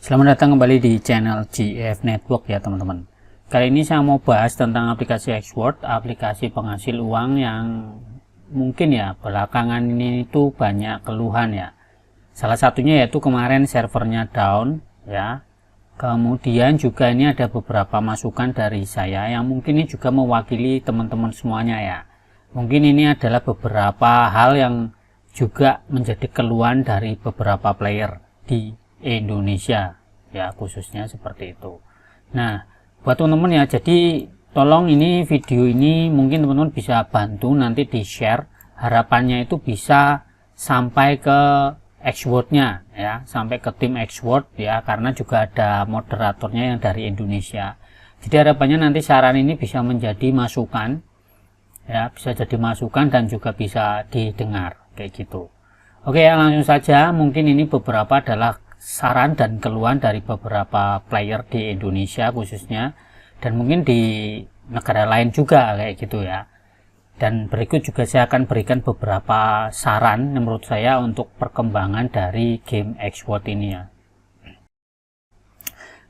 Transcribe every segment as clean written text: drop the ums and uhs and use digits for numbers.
Selamat datang kembali di channel GF Network ya teman-teman. Kali ini saya mau bahas tentang aplikasi Xword, aplikasi penghasil uang yang mungkin ya belakangan ini itu banyak keluhan ya. Salah satunya yaitu kemarin servernya down ya. Kemudian juga ini ada beberapa masukan dari saya yang mungkin ini juga mewakili teman-teman semuanya ya. Mungkin ini adalah beberapa hal yang juga menjadi keluhan dari beberapa player di Indonesia ya, khususnya seperti itu. Nah buat teman-teman ya, jadi tolong ini video ini mungkin teman-teman bisa bantu nanti di share, harapannya itu bisa sampai ke Xword nya ya, sampai ke tim Xword ya, karena juga ada moderatornya yang dari Indonesia. Jadi harapannya nanti saran ini bisa menjadi masukan ya, bisa jadi masukan dan juga bisa didengar kayak gitu. Oke ya, langsung saja. Mungkin ini beberapa adalah saran dan keluhan dari beberapa player di Indonesia khususnya, dan mungkin di negara lain juga kayak gitu ya. Dan berikut juga saya akan berikan beberapa saran menurut saya untuk perkembangan dari game Xword ini ya.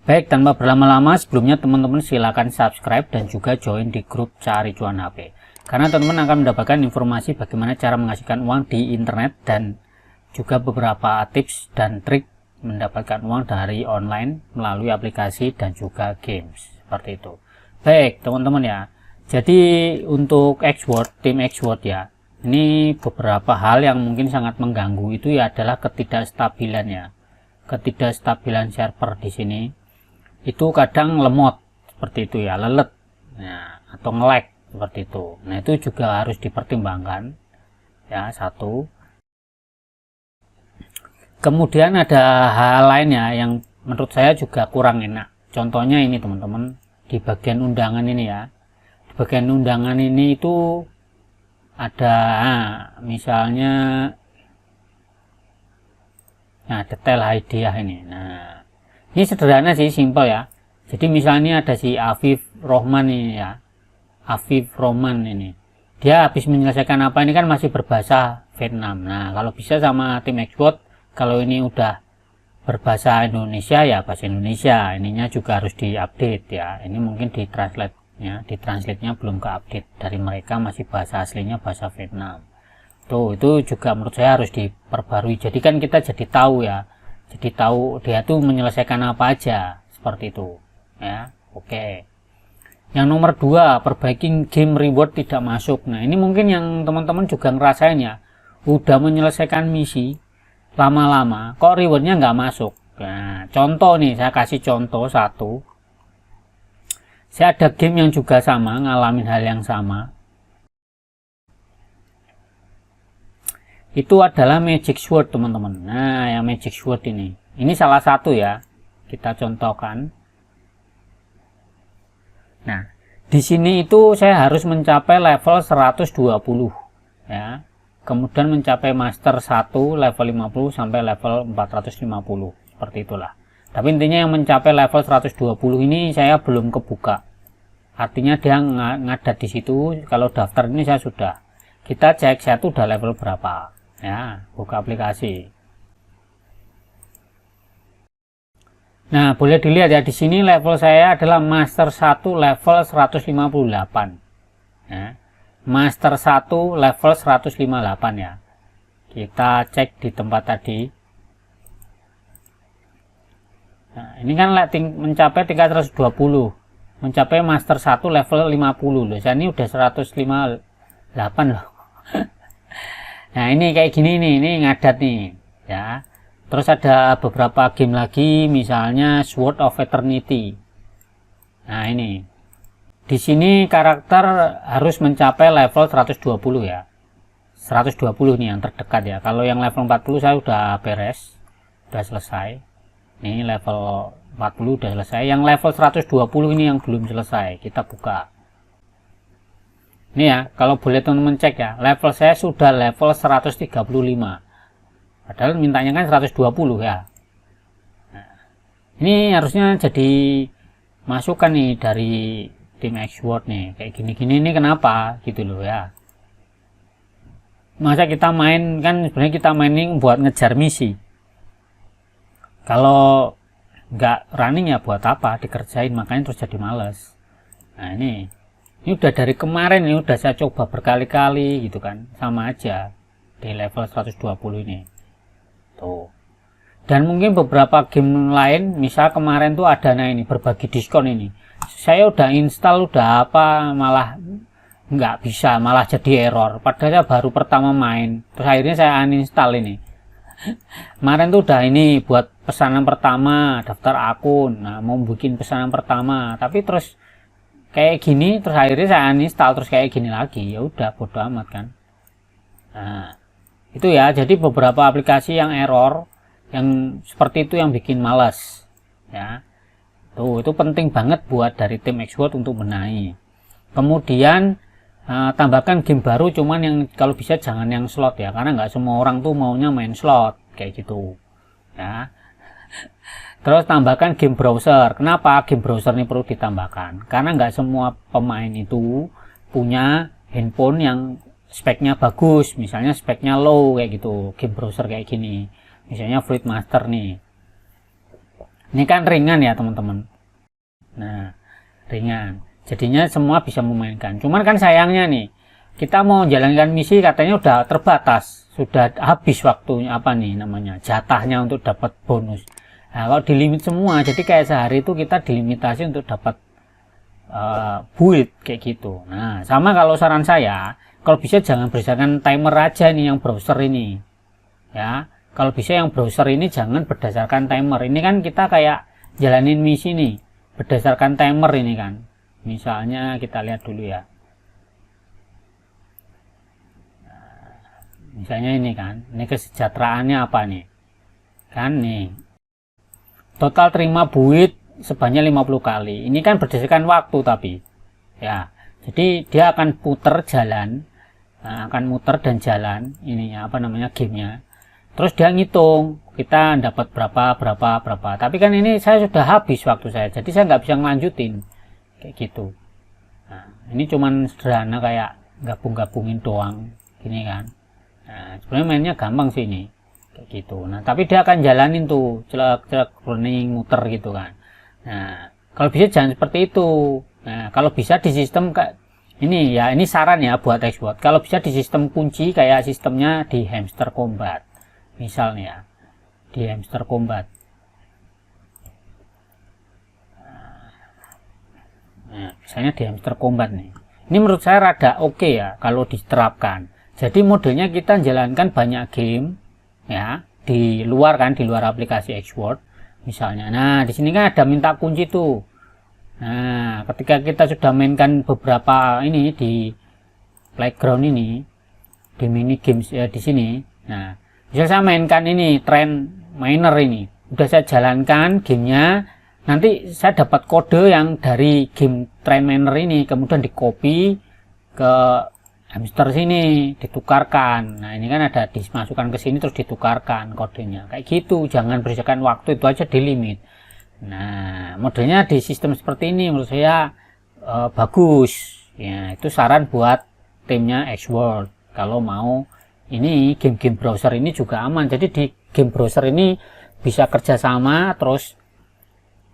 Baik, tanpa berlama-lama sebelumnya teman-teman silakan subscribe dan juga join di grup Cari Cuan HP, karena teman-teman akan mendapatkan informasi bagaimana cara menghasilkan uang di internet dan juga beberapa tips dan trik mendapatkan uang dari online melalui aplikasi dan juga games seperti itu. Baik teman-teman ya, jadi untuk Xword, tim Xword ya, ini beberapa hal yang mungkin sangat mengganggu itu ya adalah ketidakstabilan ya, ketidakstabilan server di sini itu kadang lemot seperti itu ya, lelet ya, atau nge-lag seperti itu. Nah itu juga harus dipertimbangkan ya, satu. Kemudian ada hal lainnya yang menurut saya juga kurang enak. Contohnya ini teman-teman, di bagian undangan ini ya. Di bagian undangan ini itu ada misalnya detail hadiah ini. Nah, ini sederhana sih, simpel ya. Jadi misalnya ada si Afif Rohman ini ya. Afif Rohman ini. Dia habis menyelesaikan apa ini kan masih berbahasa Vietnam. Nah, kalau bisa sama tim Xword, kalau ini udah berbahasa Indonesia ya bahasa Indonesia, ininya juga harus diupdate ya. Ini mungkin di translate ya, di translate-nya belum ke update, dari mereka masih bahasa aslinya bahasa Vietnam. Tuh, itu juga menurut saya harus diperbarui. Jadi kan kita jadi tahu ya, jadi tahu dia tuh menyelesaikan apa aja seperti itu ya. Oke. Yang nomor 2, perbaiki game reward tidak masuk. Nah ini mungkin yang teman-teman juga ngerasain ya, udah menyelesaikan misi lama-lama kok rewardnya nggak masuk. Nah contoh nih, saya kasih contoh satu. Saya ada game yang juga sama, ngalamin hal yang sama. Itu adalah Magic Sword teman-teman. Nah yang Magic Sword ini salah satu ya, kita contohkan. Nah di sini itu saya harus mencapai level 120 ya, kemudian mencapai master 1 level 50 sampai level 450 seperti itulah. Tapi intinya yang mencapai level 120 ini saya belum kebuka, artinya dia ngadat di situ. Kalau daftar ini saya sudah, kita cek saya tuh udah level berapa ya, buka aplikasi. Nah boleh dilihat ya, di sini level saya adalah master 1 level 158 ya. Master 1 level 158 ya. Kita cek di tempat tadi. Nah, ini kan mencapai tingkat 120, mencapai master 1 level 50 loh. Saya ini udah 158 loh. Nah ini kayak gini nih, ini ngadat nih ya. Terus ada beberapa game lagi, misalnya Sword of Eternity. Nah ini di sini karakter harus mencapai level 120 ya. 120 nih yang terdekat ya. Kalau yang level 40 saya udah beres, udah selesai. Ini level 40 udah selesai. Yang level 120 ini yang belum selesai. Kita buka. Ini ya, kalau boleh teman-teman cek ya, level saya sudah level 135. Padahal mintanya kan 120 ya. Nah, ini harusnya jadi masukan nih dari tim Xword nih, kayak gini-gini ini kenapa gitu loh ya. Masa kita main, kan sebenarnya kita mainin buat ngejar misi. Kalau nggak running ya buat apa dikerjain, makanya terus jadi males. Nah ini udah dari kemarin, ini udah saya coba berkali-kali gitu kan, sama aja di level 120 ini tuh. Dan mungkin beberapa game lain, misal kemarin tuh ada, nah ini berbagi diskon ini, saya udah install udah apa malah nggak bisa, malah jadi error, padahal saya baru pertama main, terus akhirnya saya uninstall ini. Kemarin tuh udah ini buat pesanan pertama, daftar akun, nah mau bikin pesanan pertama, tapi terus kayak gini, terus akhirnya saya uninstall, terus kayak gini lagi, ya udah bodo amat kan. Nah itu ya, jadi beberapa aplikasi yang error yang seperti itu yang bikin malas ya. Tuh, itu penting banget buat dari tim Xword untuk benahi. Kemudian tambahkan game baru, cuman yang kalau bisa jangan yang slot ya, karena nggak semua orang tuh maunya main slot kayak gitu ya. Terus tambahkan game browser. Kenapa game browser ini perlu ditambahkan? Karena nggak semua pemain itu punya handphone yang speknya bagus, misalnya speknya low kayak gitu, game browser kayak gini, misalnya Fluid Master nih. Ini kan ringan ya teman-teman. Nah ringan, jadinya semua bisa memainkan. Cuman kan sayangnya nih, kita mau jalankan misi katanya udah terbatas, sudah habis waktunya, apa nih namanya, jatahnya untuk dapat bonus. Nah kalau dilimit semua, jadi kayak sehari itu kita dilimitasi untuk dapat build kayak gitu. Nah sama kalau saran saya, kalau bisa jangan berdasarkan timer aja nih yang browser ini ya. Kalau bisa yang browser ini jangan berdasarkan timer. Ini kan kita kayak jalanin misi nih berdasarkan timer ini kan. Misalnya kita lihat dulu ya. Misalnya ini kan, ini kesejahteraannya apa nih? Kan nih. Total terima buit sebanyak 50 kali. Ini kan berdasarkan waktu tapi ya. Jadi dia akan puter jalan, akan muter dan jalan ini ya, apa namanya, gamenya. Terus dia ngitung kita dapat berapa. Tapi kan ini saya sudah habis waktu saya, jadi saya nggak bisa ngelanjutin kayak gitu. Nah, ini cuman sederhana kayak gabungin doang gini kan. Nah, sebenarnya mainnya gampang sih ini kayak gitu. Nah tapi dia akan jalanin tuh celak running muter gitu kan. Nah kalau bisa jangan seperti itu. Nah kalau bisa di sistem kayak ini ya, ini saran ya buat Xword, kalau bisa di sistem kunci kayak sistemnya di Hamster Combat misalnya, di Hamster Combat. Nah, misalnya di Hamster Combat nih, ini menurut saya rada oke ya kalau diterapkan. Jadi modelnya kita jalankan banyak game ya di luar kan, di luar aplikasi Xword misalnya. Nah di sini kan ada minta kunci tuh. Nah ketika kita sudah mainkan beberapa ini di playground ini, di mini games ya di sini. Nah bisa saya mainkan ini Train Miner ini, udah saya jalankan gamenya, nanti saya dapat kode yang dari game Train Miner ini, kemudian di copy ke hamster sini, ditukarkan. Nah ini kan ada dimasukkan ke sini terus ditukarkan kodenya kayak gitu. Jangan berdasarkan waktu, itu aja di limit. Nah modelnya di sistem seperti ini menurut saya bagus ya. Itu saran buat timnya Xword kalau mau ini game-game browser ini juga aman. Jadi di game browser ini bisa kerjasama, terus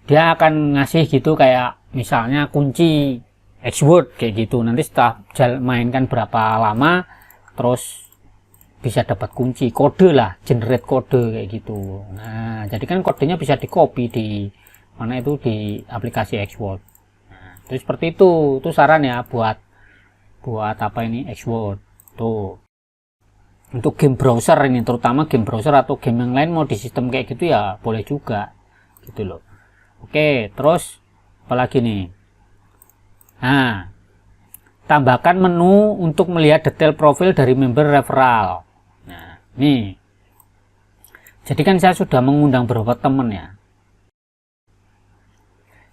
dia akan ngasih gitu kayak misalnya kunci Xword kayak gitu. Nanti setelah mainkan berapa lama terus bisa dapat kunci, kode lah, generate kode kayak gitu. Nah jadi kan kodenya bisa di copy di mana itu, di aplikasi Xword. Nah, itu seperti itu saran ya buat apa ini Xword tuh. Untuk game browser ini, terutama game browser atau game yang lain mau di sistem kayak gitu ya boleh juga gitu loh. Oke, terus apalagi nih? Nah, tambahkan menu untuk melihat detail profil dari member referral. Nah, nih. Jadi kan saya sudah mengundang beberapa teman ya.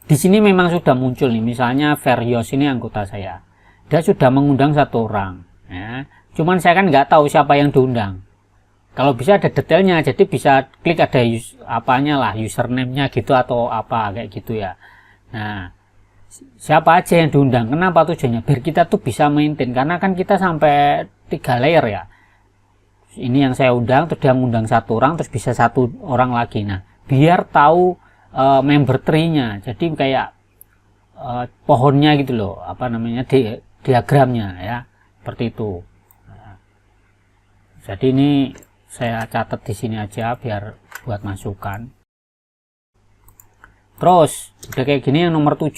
Di sini memang sudah muncul nih, misalnya Verios ini anggota saya. Dia sudah mengundang 1 orang. Ya. Cuman saya kan nggak tahu siapa yang diundang. Kalau bisa ada detailnya, jadi bisa klik ada apanya lah, username-nya gitu atau apa kayak gitu ya. Nah, siapa aja yang diundang, kenapa tujuannya? Biar kita tuh bisa maintain, karena kan kita sampai 3 layer ya. Ini yang saya undang, terus dia mengundang 1 orang, terus bisa 1 orang lagi. Nah, biar tahu member tree-nya. Jadi kayak pohonnya gitu loh, apa namanya, diagramnya ya, seperti itu. Nah, jadi ini saya catat di sini aja biar buat masukan. Terus udah kayak gini yang nomor 7.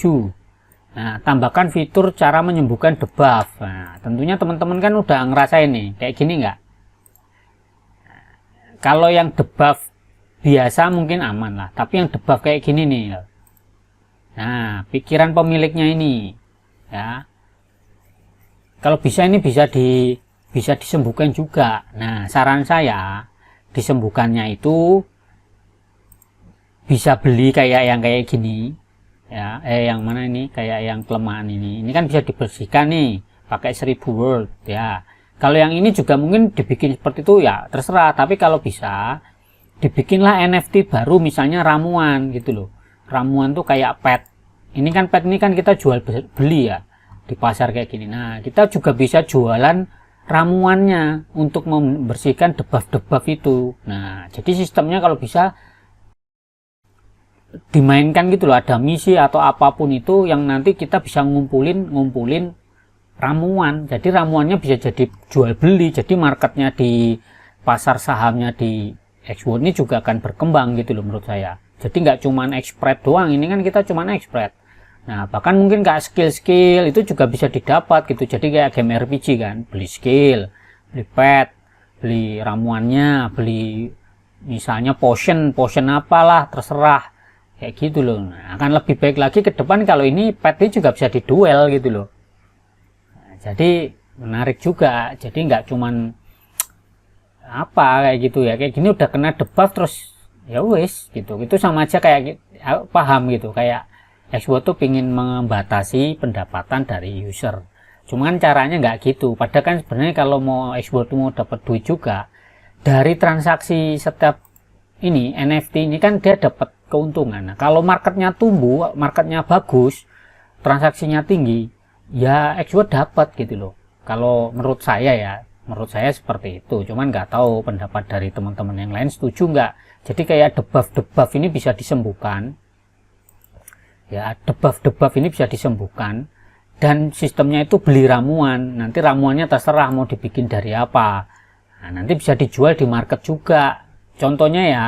Nah, tambahkan fitur cara menyembuhkan debuff. Nah, tentunya teman-teman kan udah ngerasain nih kayak gini nggak? Nah, kalau yang debuff biasa mungkin aman lah, tapi yang debuff kayak gini nih. Nah, pikiran pemiliknya ini ya. Kalau bisa ini bisa disembuhkan juga. Nah, saran saya disembuhkannya itu bisa beli kayak yang kayak gini ya, yang mana ini, kayak yang kelemahan ini kan bisa dibersihkan nih pakai 1000 word ya. Kalau yang ini juga mungkin dibikin seperti itu ya, terserah, tapi kalau bisa dibikinlah NFT baru, misalnya ramuan gitu loh. Ramuan tuh kayak pet. Ini kan pet ini kan kita jual beli ya di pasar kayak gini. Nah, kita juga bisa jualan ramuannya untuk membersihkan debuff-debuff itu. Nah, jadi sistemnya kalau bisa dimainkan gitu loh, ada misi atau apapun itu yang nanti kita bisa ngumpulin ramuan. Jadi ramuannya bisa jadi jual beli, jadi marketnya di pasar sahamnya di Xworld ini juga akan berkembang gitu loh menurut saya. Jadi nggak cuman expert doang, ini kan kita cuman expert. Nah, bahkan mungkin nggak skill itu juga bisa didapat gitu. Jadi kayak game RPG kan, beli skill, beli pet, beli ramuannya, beli misalnya potion apalah, terserah kayak gitu loh. Nah, akan lebih baik lagi ke depan kalau ini pet ini juga bisa diduel gitu loh. Nah, jadi menarik juga. Jadi nggak cuman apa kayak gitu ya, kayak gini udah kena debuff terus ya wis gitu. Itu sama aja kayak paham gitu, kayak Xworld tuh pingin membatasi pendapatan dari user. Cuman caranya nggak gitu. Padahal kan sebenarnya kalau mau Xworld mau dapat duit juga dari transaksi setiap ini NFT ini kan dia dapat keuntungan. Nah, kalau marketnya tumbuh, marketnya bagus, transaksinya tinggi, ya Xworld dapat gitu loh. Kalau menurut saya ya, menurut saya seperti itu. Cuman nggak tahu pendapat dari teman-teman yang lain setuju nggak. Jadi kayak debuff ini bisa disembuhkan. Ya, debuff ini bisa disembuhkan, dan sistemnya itu beli ramuan. Nanti ramuannya terserah mau dibikin dari apa. Nah, nanti bisa dijual di market juga. Contohnya ya,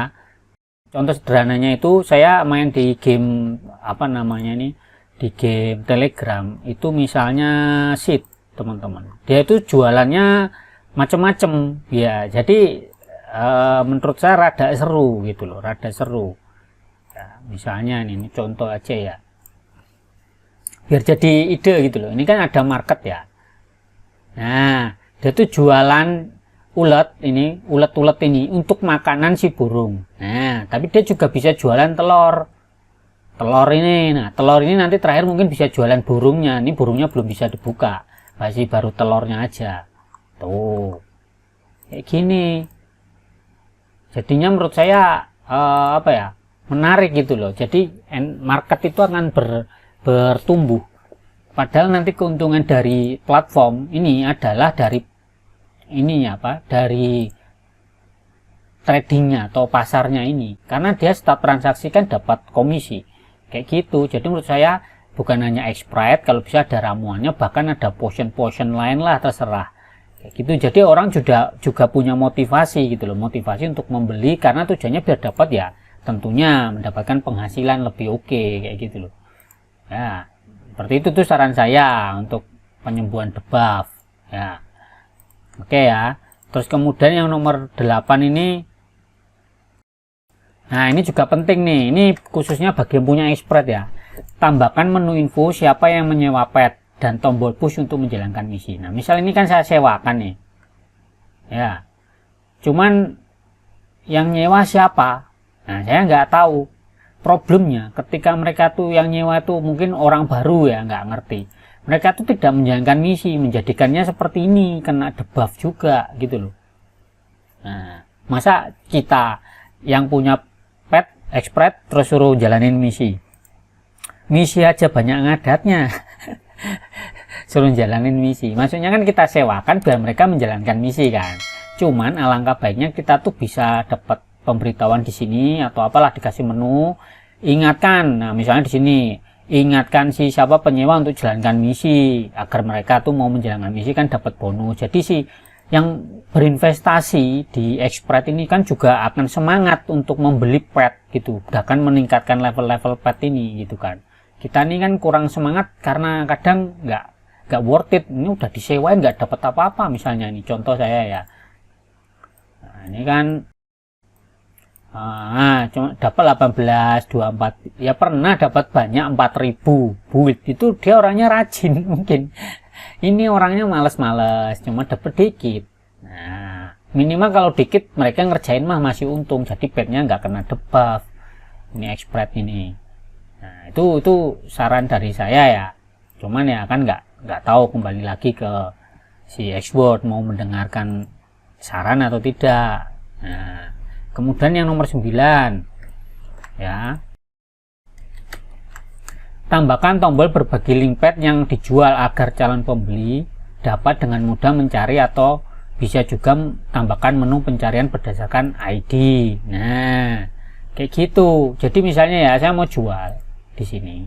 contoh sederhananya itu saya main di game apa namanya ini, di game Telegram itu misalnya Seed teman-teman. Dia itu jualannya macem-macem ya. Jadi menurut saya rada seru gitu loh, rada seru. Ya, misalnya ini contoh aja ya, biar jadi ide gitu loh. Ini kan ada market ya. Nah, dia tuh jualan ulet ini untuk makanan si burung. Nah, tapi dia juga bisa jualan telur ini. Nah, telur ini nanti terakhir mungkin bisa jualan burungnya. Ini burungnya belum bisa dibuka, masih baru telurnya aja. Tuh kayak gini. Jadinya menurut saya apa ya, menarik gitu loh. Jadi market itu akan bertumbuh. Padahal nanti keuntungan dari platform ini adalah dari ininya apa, dari tradingnya atau pasarnya ini, karena dia setiap transaksi kan dapat komisi kayak gitu. Jadi menurut saya bukan hanya Sprite, kalau bisa ada ramuannya, bahkan ada potion lain lah, terserah kayak gitu. Jadi orang juga punya motivasi gitu loh, motivasi untuk membeli karena tujuannya biar dapat ya tentunya mendapatkan penghasilan lebih oke kayak gitu loh. Ya, seperti itu tuh saran saya untuk penyembuhan debuff ya. Oke ya. Terus kemudian yang nomor 8 ini, nah ini juga penting nih, ini khususnya bagi yang punya Sprite ya. Tambahkan menu info siapa yang menyewa pet dan tombol push untuk menjalankan misi. Nah misal ini kan saya sewakan nih ya, cuman yang nyewa siapa, nah saya nggak tahu. Problemnya ketika mereka tuh yang nyewa tuh mungkin orang baru ya, nggak ngerti, mereka tuh tidak menjalankan misi, menjadikannya seperti ini, kena debuff juga gitu loh. Nah masa kita yang punya pet Sprite terus suruh jalanin misi aja banyak ngadatnya. Suruh jalanin misi, maksudnya kan kita sewakan biar mereka menjalankan misi kan. Cuman alangkah baiknya kita tuh bisa dapat pemberitahuan di sini atau apalah, dikasih menu ingatkan. Nah, misalnya di sini ingatkan si siapa penyewa untuk jalankan misi agar mereka tuh mau menjalankan misi kan dapat bonus. Jadi si yang berinvestasi di Xsprite ini kan juga akan semangat untuk membeli pet gitu, bahkan meningkatkan level-level pet ini gitu kan. Kita ini kan kurang semangat karena kadang nggak worth it, ini udah disewain nggak dapat apa-apa. Misalnya ini contoh saya ya, nah, ini kan cuma dapat 18 24 ya, pernah dapat banyak 4000 build. Itu dia orangnya rajin mungkin, ini orangnya males-males cuma dapat dikit. Nah, minimal kalau dikit mereka ngerjain mah masih untung, jadi petnya nggak kena debuff ini Xsprite ini. Nah, itu saran dari saya ya, cuman ya kan nggak tahu, kembali lagi ke si Xboard mau mendengarkan saran atau tidak. Nah, kemudian yang nomor 9 ya, tambahkan tombol berbagi link pet yang dijual agar calon pembeli dapat dengan mudah mencari, atau bisa juga tambahkan menu pencarian berdasarkan ID. Nah, kayak gitu. Jadi misalnya ya, saya mau jual di sini.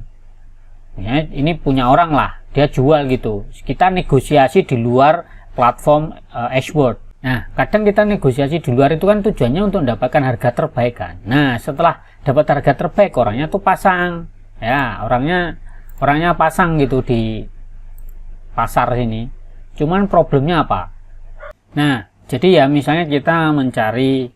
Misalnya ini punya orang lah, dia jual gitu. Kita negosiasi di luar platform Xboard. Nah, kadang kita negosiasi di luar itu kan tujuannya untuk mendapatkan harga terbaik kan. Nah, setelah dapat harga terbaik, orangnya tuh pasang. Ya, orangnya pasang gitu di pasar sini. Cuman problemnya apa? Nah, jadi ya misalnya kita mencari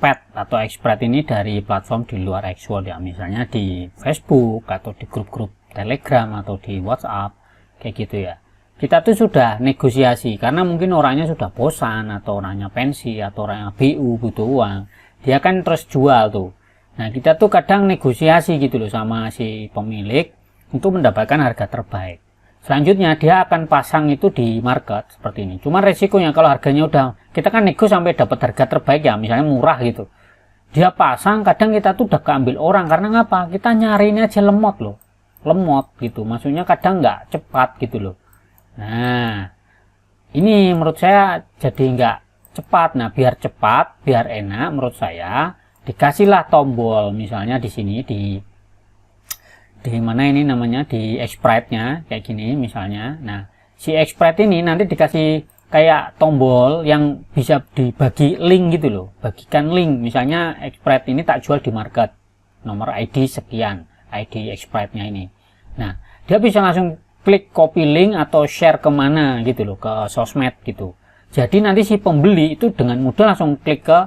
pet atau Xsprite ini dari platform di luar Xworld ya, misalnya di Facebook atau di grup-grup Telegram atau di WhatsApp kayak gitu ya. Kita tuh sudah negosiasi karena mungkin orangnya sudah bosan, atau orangnya pensi, atau orangnya BU butuh uang, dia kan terus jual tuh. Nah, kita tuh kadang negosiasi gitu loh sama si pemilik untuk mendapatkan harga terbaik. Selanjutnya dia akan pasang itu di market seperti ini. Cuma resikonya kalau harganya udah, kita kan nego sampai dapat harga terbaik ya, misalnya murah gitu, dia pasang, kadang kita tuh udah keambil orang. Karena ngapa? Kita nyarinya aja lemot loh, lemot gitu, maksudnya kadang nggak cepat gitu loh. Nah, ini menurut saya jadi nggak cepat. Nah, biar cepat, biar enak, menurut saya dikasihlah tombol, misalnya di sini di mana ini namanya, di Xsprite-nya kayak gini misalnya. Nah, si Xsprite ini nanti dikasih kayak tombol yang bisa dibagi link gitu loh, bagikan link. Misalnya Xsprite ini tak jual di market, nomor ID sekian, ID Xsprite-nya ini. Nah, dia bisa langsung klik copy link atau share kemana gitu loh, ke sosmed gitu. Jadi nanti si pembeli itu dengan mudah langsung klik ke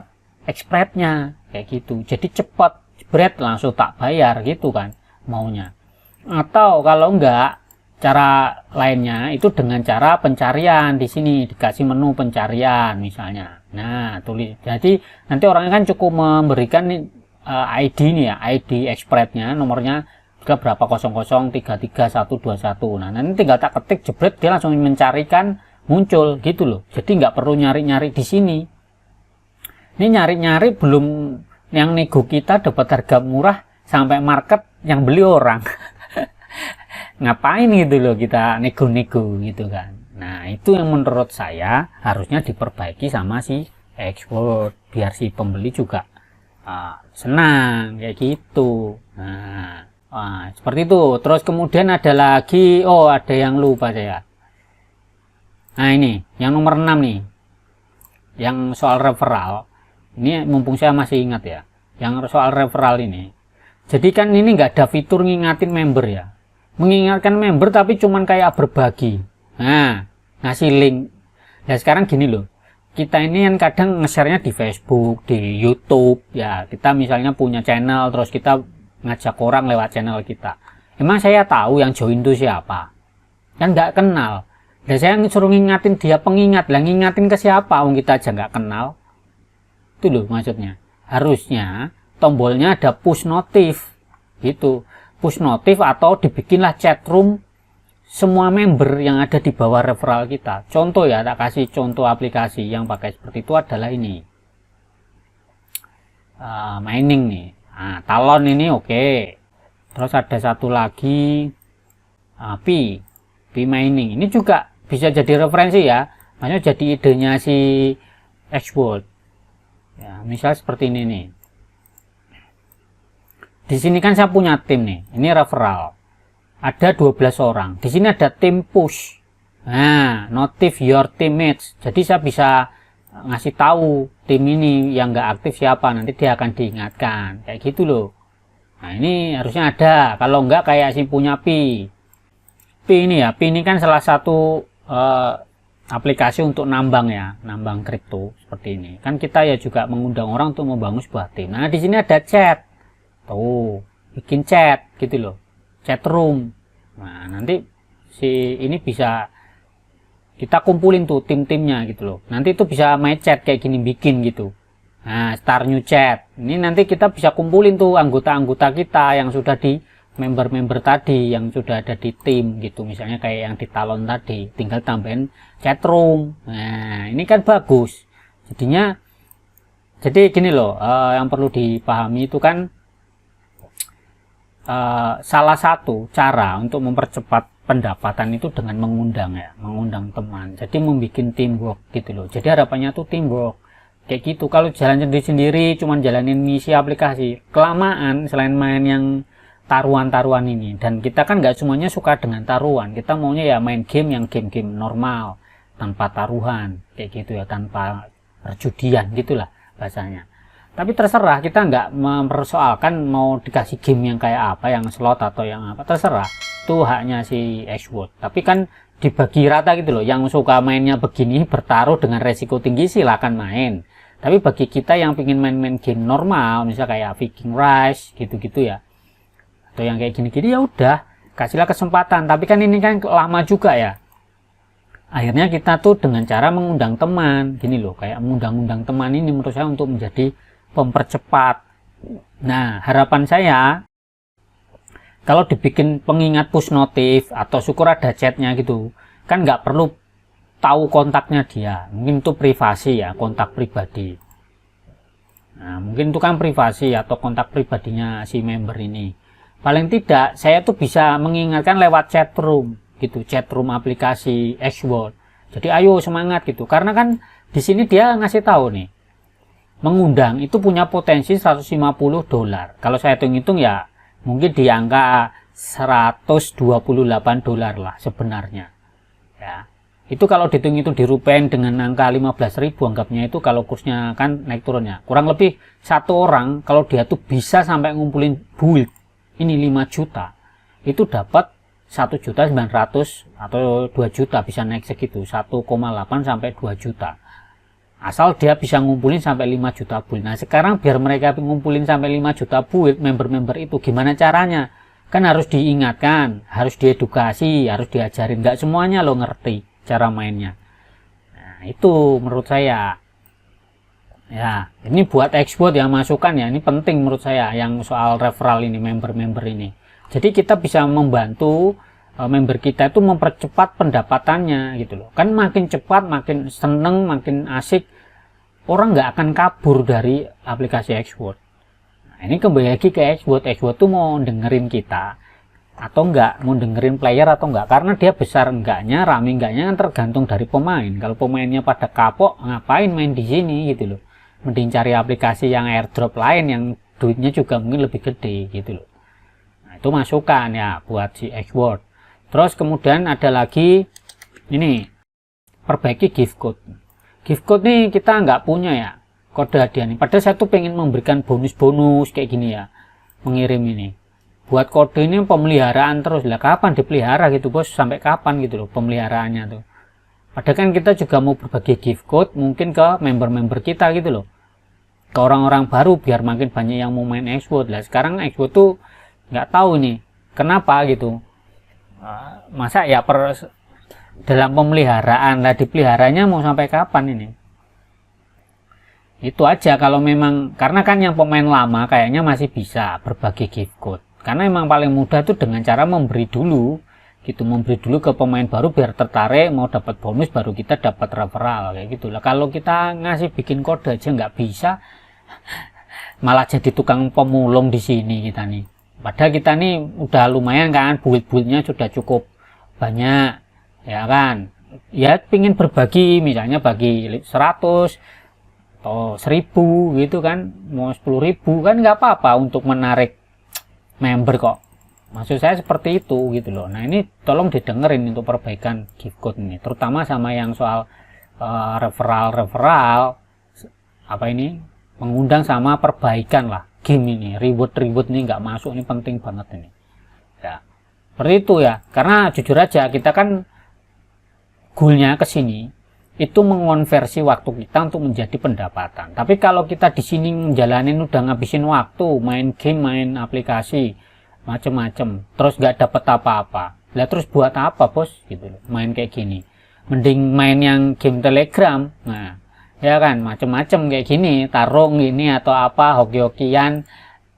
Xsprite-nya kayak gitu. Jadi cepat, jebret langsung tak bayar gitu kan maunya. Atau kalau enggak, cara lainnya itu dengan cara pencarian. Di sini dikasih menu pencarian misalnya. Nah, tulis. Jadi nanti orangnya kan cukup memberikan ID nih ya, ID Xsprite-nya, nomornya berapa 00333121. Nah, nanti tinggal tak ketik jebret, dia langsung mencarikan, muncul gitu loh. Jadi nggak perlu nyari-nyari di sini. Ini nyari-nyari belum yang nego kita dapat harga murah sampai market yang beli orang. Ngapain gitu loh kita nego-nego gitu kan. Nah, itu yang menurut saya harusnya diperbaiki sama si Xsprite biar si pembeli juga senang kayak gitu. Nah, seperti itu. Terus kemudian ada lagi, ada yang lupa saya. Nah, ini yang nomor 6 nih, yang soal referral. Ini mumpung saya masih ingat ya, yang soal referral ini. Jadi kan ini nggak ada fitur ngingatin member ya, mengingatkan member tapi cuman kayak berbagi. Nah, ngasih link. Nah, sekarang gini loh, kita ini kan kadang nge-share-nya di Facebook, di YouTube ya. Kita misalnya punya channel, terus kita ngajak orang lewat channel kita. Emang saya tahu yang join itu siapa? Kan nggak kenal. Dan saya suruh ngingatin dia pengingat. Lah ngingatin ke siapa? Wong kita aja nggak kenal. Itu loh maksudnya. Harusnya tombolnya ada push notif gitu. Push notif atau dibikinlah chat room semua member yang ada di bawah referral kita. Contoh ya, tak kasih contoh aplikasi yang pakai seperti itu adalah ini. Mining nih. Nah, Talon ini oke. Terus ada satu lagi Pi Mining. Ini juga bisa jadi referensi ya. Maksudnya jadi idenya si Xsprite. Ya, misal seperti ini nih. di sini kan saya punya tim nih, ini referral. Ada 12 orang. Di sini ada tim push. Nah, notif your teammates. Jadi saya bisa ngasih tahu tim ini yang nggak aktif siapa, nanti dia akan diingatkan. Kayak gitu loh. Nah, ini harusnya ada. Kalau nggak kayak si punya Pi. Pi ini ya, Pi ini kan salah satu aplikasi untuk nambang ya, nambang kripto seperti ini. Kan kita ya juga mengundang orang untuk membangun sebuah tim. Nah, di sini ada chat. Tuh, bikin chat gitu loh. Chat room. Nah, nanti si ini bisa kita kumpulin tuh tim-timnya gitu loh. Nanti itu bisa main chat kayak gini bikin gitu. Nah, start new chat. Ini nanti kita bisa kumpulin tuh anggota-anggota kita yang sudah di member-member tadi, yang sudah ada di tim gitu. Misalnya kayak yang di talon tadi, tinggal tambahin chat room. Nah, ini kan bagus. Jadinya jadi gini loh, yang perlu dipahami itu kan salah satu cara untuk mempercepat pendapatan itu dengan mengundang ya, mengundang teman. Jadi membuat teamwork gitu loh. Jadi harapannya tuh teamwork kayak gitu. Kalau jalan sendiri cuman jalanin misi aplikasi, kelamaan selain main yang taruhan-taruhan ini. Dan kita kan nggak semuanya suka dengan taruhan. Kita maunya ya main game yang game-game normal tanpa taruhan kayak gitu ya, tanpa perjudian gitulah bahasanya. Tapi terserah, kita nggak mempersoalkan mau dikasih game yang kayak apa, yang slot atau yang apa, terserah. Itu haknya si Xworld. Tapi kan dibagi rata gitu loh. Yang suka mainnya begini, bertaruh dengan resiko tinggi, silakan main. Tapi bagi kita yang pingin main-main game normal, misalnya kayak Viking Rise gitu-gitu ya, atau yang kayak gini-gini, ya udah kasihlah kesempatan. Tapi kan ini kan lama juga ya. Akhirnya kita tuh dengan cara mengundang teman, gini loh, kayak mengundang-undang teman ini menurut saya untuk menjadi mempercepat. Nah, harapan saya kalau dibikin pengingat push notif atau syukur ada chatnya gitu, kan nggak perlu tahu kontaknya dia. Mungkin itu privasi ya, kontak pribadi. Nah, mungkin itu kan privasi atau kontak pribadinya si member ini. Paling tidak saya tuh bisa mengingatkan lewat chat room gitu, chat room aplikasi Xworld. Jadi ayo semangat gitu. Karena kan di sini dia ngasih tahu nih, mengundang itu punya potensi $150. Kalau saya hitung-hitung ya mungkin di angka $128 lah sebenarnya. Ya. Itu kalau dihitung itu dirupiahin dengan angka 15.000, anggapnya itu kalau kursnya kan naik turunnya. Kurang lebih satu orang kalau dia tuh bisa sampai ngumpulin build ini 5 juta. Itu dapat 1.900.000 atau 2 juta, bisa naik segitu, 1,8 sampai 2 juta. Asal dia bisa ngumpulin sampai 5 juta build. Nah, sekarang biar mereka ngumpulin sampai 5 juta build, member-member itu gimana caranya? Kan harus diingatkan, harus diedukasi, harus diajarin. Nggak semuanya lo ngerti cara mainnya. Nah, itu menurut saya. Ya, ini buat Xworld yang masukan ya, ini penting menurut saya yang soal referral ini, member-member ini. Jadi kita bisa membantu member kita itu mempercepat pendapatannya gitu loh. Kan makin cepat, makin seneng, makin asik, orang nggak akan kabur dari aplikasi Xworld. Nah, ini kembali lagi ke Xworld. Xworld tuh mau dengerin kita atau enggak, mau dengerin player atau enggak, karena dia besar enggaknya, rame enggaknya kan tergantung dari pemain. Kalau pemainnya pada kapok, ngapain main di sini gitu loh. Mending cari aplikasi yang airdrop lain yang duitnya juga mungkin lebih gede gitu loh. Nah, itu masukan ya buat si Xworld. Terus kemudian ada lagi ini, perbaiki gift code. Gift code nih kita nggak punya ya, kode hadiah nih. Padahal saya tuh pengen memberikan bonus-bonus kayak gini ya, mengirim ini. Buat kode ini pemeliharaan terus lah, kapan dipelihara gitu bos, sampai kapan gitu loh pemeliharaannya tuh. Padahal kan kita juga mau berbagi gift code mungkin ke member-member kita gitu loh, ke orang-orang baru biar makin banyak yang mau main Xworld lah. Sekarang Xworld tuh nggak tahu nih kenapa gitu, masa ya dalam pemeliharaan lah, dipeliharanya mau sampai kapan ini. Itu aja kalau memang, karena kan yang pemain lama kayaknya masih bisa berbagi gift code, karena emang paling mudah tuh dengan cara memberi dulu gitu, memberi dulu ke pemain baru biar tertarik mau dapat bonus, baru kita dapat referral kayak gitu lah. Kalau kita ngasih bikin kode aja nggak bisa, malah jadi tukang pemulung di sini kita nih. Padahal kita nih udah lumayan kan, build-buildnya sudah cukup banyak ya kan, ya pingin berbagi, misalnya bagi 100 atau 1000 gitu kan, mau 10.000 kan nggak apa-apa untuk menarik member kok. Maksud saya seperti itu gitu loh. Nah ini tolong didengerin untuk perbaikan gift code ini, terutama sama yang soal referral apa ini, mengundang sama perbaikan lah game ini. Reward ini nggak masuk, ini penting banget ini ya, seperti itu ya. Karena jujur aja kita kan goalnya kesini itu mengonversi waktu kita untuk menjadi pendapatan. Tapi kalau kita di sini menjalanin udah ngabisin waktu main game, main aplikasi macem-macem, terus nggak dapet apa-apa, lah terus buat apa bos gitu loh main kayak gini. Mending main yang game Telegram, nah ya kan, macem-macem kayak gini, tarung ini atau apa, hoki-hokian,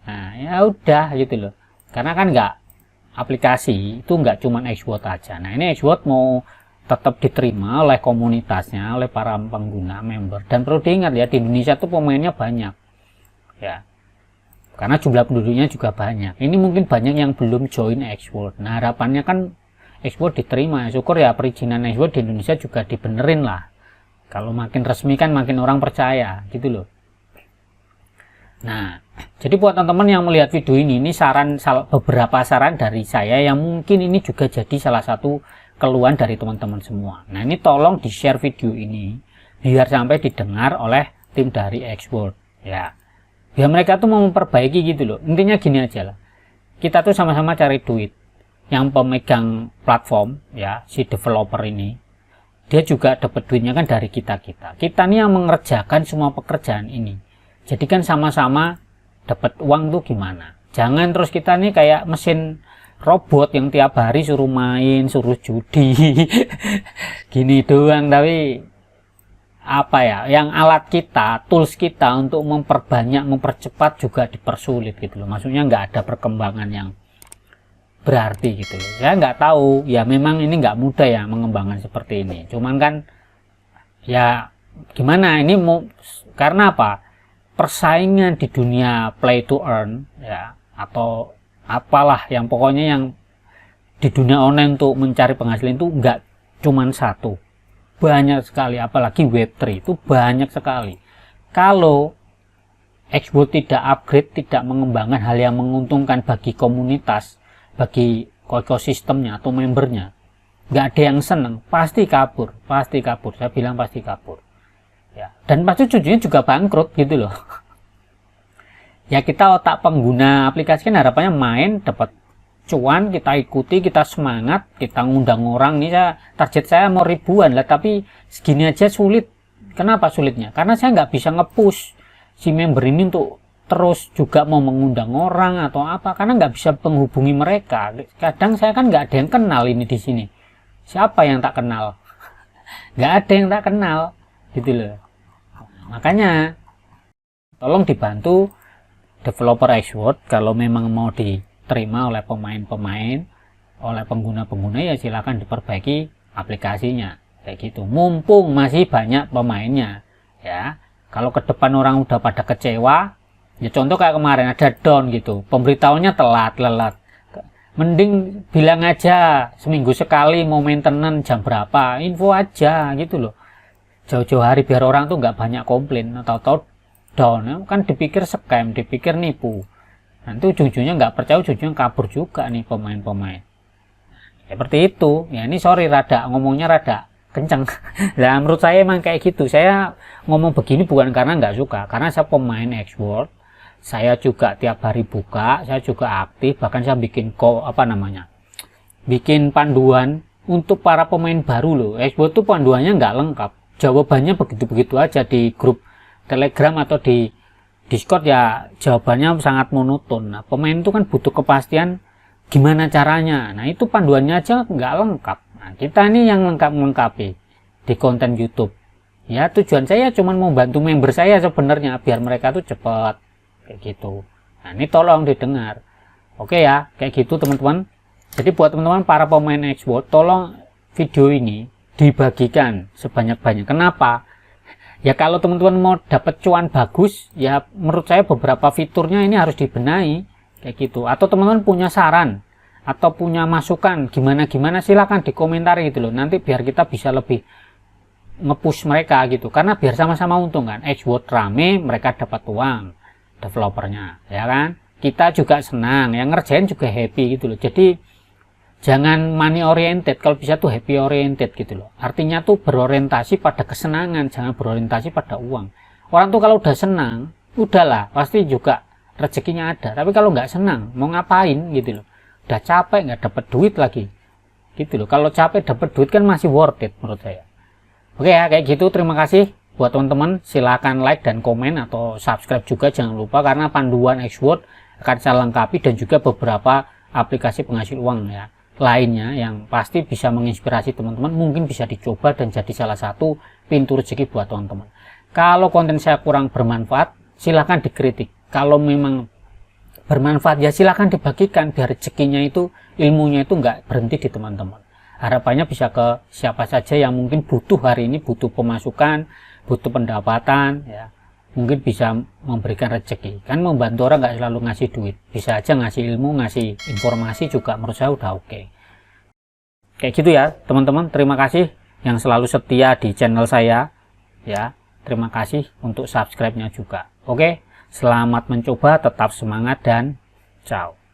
nah ya udah gitu loh. Karena kan nggak, aplikasi itu nggak cuman Xword aja. Nah ini Xword mau tetap diterima oleh komunitasnya, oleh para pengguna member. Dan perlu diingat ya, di Indonesia tuh pemainnya banyak ya, karena jumlah penduduknya juga banyak. Ini mungkin banyak yang belum join Xword. Nah harapannya kan Xword diterima. Syukur ya perizinan Xword di Indonesia juga dibenerin lah. Kalau makin resmi kan makin orang percaya gitu loh. Nah jadi buat teman-teman yang melihat video ini beberapa saran dari saya yang mungkin ini juga jadi salah satu keluhan dari teman-teman semua. Nah ini tolong di share video ini biar sampai didengar oleh tim dari Xword ya. Ya mereka tuh mau memperbaiki gitu loh. Intinya gini aja lah, kita tuh sama-sama cari duit. Yang pemegang platform ya, si developer ini, dia juga dapat duitnya kan dari kita nih yang mengerjakan semua pekerjaan ini. Jadi kan sama-sama dapat uang tuh gimana. Jangan terus kita nih kayak mesin robot yang tiap hari suruh main, suruh judi gini doang, tapi apa ya, yang alat kita, tools kita untuk memperbanyak, mempercepat juga dipersulit gitu loh. Maksudnya nggak ada perkembangan yang berarti gitu loh. Saya nggak tahu ya, memang ini nggak mudah ya mengembangkan seperti ini. Cuman kan ya gimana, ini mau karena apa, persaingan di dunia play to earn ya, atau apalah yang pokoknya yang di dunia online untuk mencari penghasilan itu nggak cuman satu, banyak sekali, apalagi Web3 itu banyak sekali. Kalau Xword tidak upgrade, tidak mengembangkan hal yang menguntungkan bagi komunitas, bagi ekosistemnya atau membernya, nggak ada yang seneng, pasti kabur, saya bilang pasti kabur ya. Dan pasti ujungnya juga bangkrut gitu loh ya. Kita otak pengguna aplikasi kan harapannya main, dapat cuan, kita ikuti, kita semangat, kita ngundang orang. Nih target saya mau ribuan lah, tapi segini aja sulit. Kenapa sulitnya? Karena saya nggak bisa nge-push si member ini untuk terus juga mau mengundang orang atau apa, karena nggak bisa menghubungi mereka. Kadang saya kan nggak ada yang kenal ini di sini. Siapa yang tak kenal? Nggak ada yang tak kenal gitu loh. Makanya tolong dibantu developer Xword, kalau memang mau diterima oleh pemain-pemain, oleh pengguna-pengguna, ya silakan diperbaiki aplikasinya kayak gitu, mumpung masih banyak pemainnya ya. Kalau ke depan orang udah pada kecewa ya, contoh kayak kemarin ada down gitu, pemberitahuannya lelat, mending bilang aja seminggu sekali mau maintenance jam berapa, info aja gitu loh, jauh-jauh hari, biar orang tuh nggak banyak komplain. Atau down kan dipikir scam, dipikir nipu, nanti ujung-ujungnya nggak percaya, ujung-ujungnya kabur juga nih pemain-pemain seperti itu ya. Ini sorry ngomongnya rada kenceng nah menurut saya emang kayak gitu. Saya ngomong begini bukan karena nggak suka, karena saya pemain Xword, saya juga tiap hari buka, saya juga aktif, bahkan saya bikin bikin panduan untuk para pemain baru loh. Xword tuh panduannya nggak lengkap, jawabannya begitu-begitu aja. Di grup Telegram atau di Discord ya jawabannya sangat monoton. Nah, pemain itu kan butuh kepastian gimana caranya. Nah itu panduannya aja nggak lengkap. Nah kita ini yang lengkap-lengkapi di konten YouTube ya. Tujuan saya cuma mau bantu member saya sebenarnya, biar mereka tuh cepat kayak gitu. Nah ini tolong didengar, oke ya, kayak gitu teman-teman. Jadi buat teman-teman para pemain Xword, tolong video ini dibagikan sebanyak-banyak. Kenapa? Ya kalau teman-teman mau dapat cuan bagus ya, menurut saya beberapa fiturnya ini harus dibenahi kayak gitu. Atau teman-teman punya saran atau punya masukan gimana silakan dikomentari gitu loh, nanti biar kita bisa lebih nge-push mereka gitu, karena biar sama-sama untung kan. Xword rame, mereka dapat uang, developernya ya kan. kita juga senang, yang ngerjain juga happy gitu loh. Jadi jangan money oriented, kalau bisa tuh happy oriented gitu loh. Artinya tuh berorientasi pada kesenangan, jangan berorientasi pada uang. Orang tuh kalau udah senang, udahlah pasti juga rezekinya ada. Tapi kalau nggak senang, mau ngapain gitu loh. Udah capek nggak dapat duit lagi gitu loh. Kalau capek dapat duit kan masih worth it menurut saya. Oke ya, kayak gitu. Terima kasih buat teman-teman. Silahkan like dan komen atau subscribe juga, jangan lupa, karena panduan Xword akan saya lengkapi dan juga beberapa aplikasi penghasil uang ya lainnya yang pasti bisa menginspirasi teman-teman, mungkin bisa dicoba dan jadi salah satu pintu rezeki buat teman-teman. Kalau konten saya kurang bermanfaat, silahkan dikritik. Kalau memang bermanfaat ya silahkan dibagikan, biar rezekinya itu, ilmunya itu nggak berhenti di teman-teman. Harapannya bisa ke siapa saja yang mungkin butuh hari ini, butuh pemasukan, butuh pendapatan ya, mungkin bisa memberikan rezeki. Kan membantu orang nggak selalu ngasih duit, bisa aja ngasih ilmu, ngasih informasi juga menurut saya udah oke. Kayak gitu ya teman-teman. Terima kasih yang selalu setia di channel saya ya. Terima kasih untuk subscribe-nya juga. Oke, selamat mencoba, tetap semangat dan ciao.